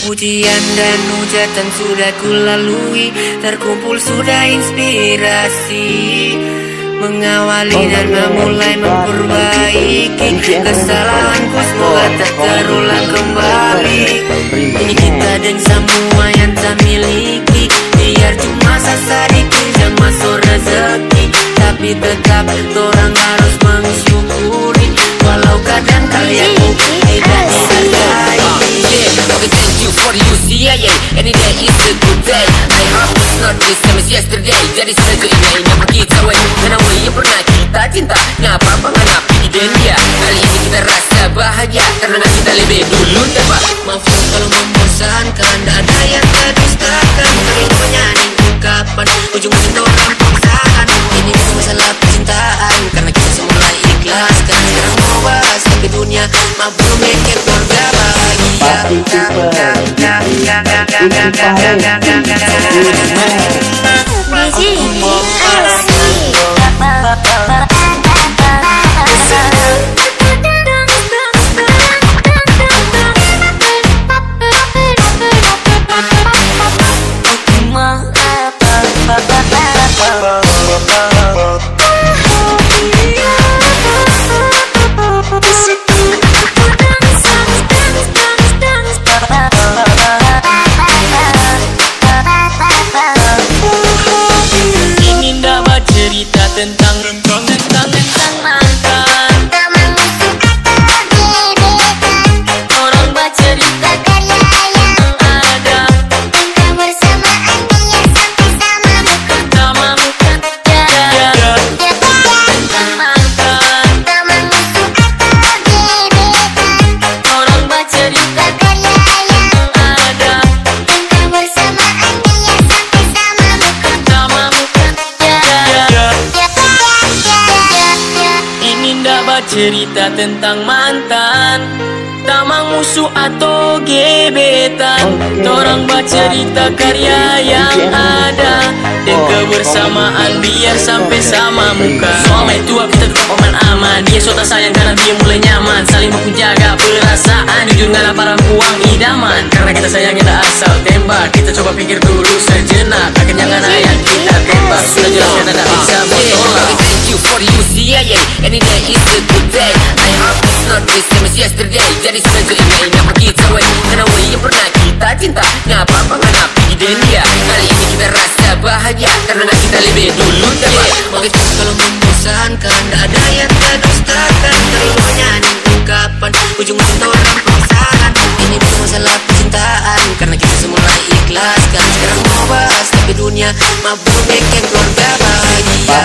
Ujian dan hujatan sudah kulalui, terkumpul sudah inspirasi, mengawali dan memulai memperbaiki kesalahanku, semoga tak terulang kembali. Ini kita dan semua yang tak miliki, biar cuma sesedikit yang masuk rezeki, tapi tetap orang harus mensyukuri, walau kadang kalian tidak dihargai. Okay, thank you for the UCIA. Any day is a good day. I hope it's not the same as yesterday. Jadi saja ini yang kita way. Karena way yang pernah kita cinta, ngapa menghadapi dan dia. Kali ini kita rasa bahagia karena kita lebih dulu dapat. Maafkan kalau membosankan, tak ada yang terdustakan, sering menyanyi ungkapan ujung-ujung orang paksaan. Ini bukan masalah percintaan, karena kita semula ikhlaskan. Sekarang mau bahas ke dunia, mampu bikin keluarga bahagia. Tentang mantan, orang bercerita karya yang ada, kebersamaan dia sampai sama muka tentang mantan, teman musuh atau gebetan, orang bercerita karya yang ada, kebersamaan dia sampai sama muka. Ini ndak bercerita tentang mantan, tamang musuh atau gebetan, orang bercerita karya yang ada, dan kebersamaan biar sampai sama muka. Selama itu kita tetap aman-aman, dia suka sayang karena dia mulai nyaman, saling baku jaga perasaan, jujur gak ada para buang idaman. Karena kita sayang kita asal tembak, kita coba pikir dulu sejenak, akan jangan ayat kita tembak, sudah jelas kita tak bisa bertolak. Thank you for the UCIA. Any day is a good day. I hope it's not the same as yesterday. Jadi saja ini yang kita way. Karena way yang pernah kita cinta, ngapa menghadapi dan dia. Kali ini kita rasa bahagia karena kita lebih dulu dapat. Begitu kalau membosankan, tak ada yang terdustakan, sering menyanyi ungkapan ujung-ujung orang paksaan. Ini bukan masalah percintaan, karena kita semula ikhlaskan. Sekarang mau bahas tapi dunia, mampu bikin keluarga bahagia.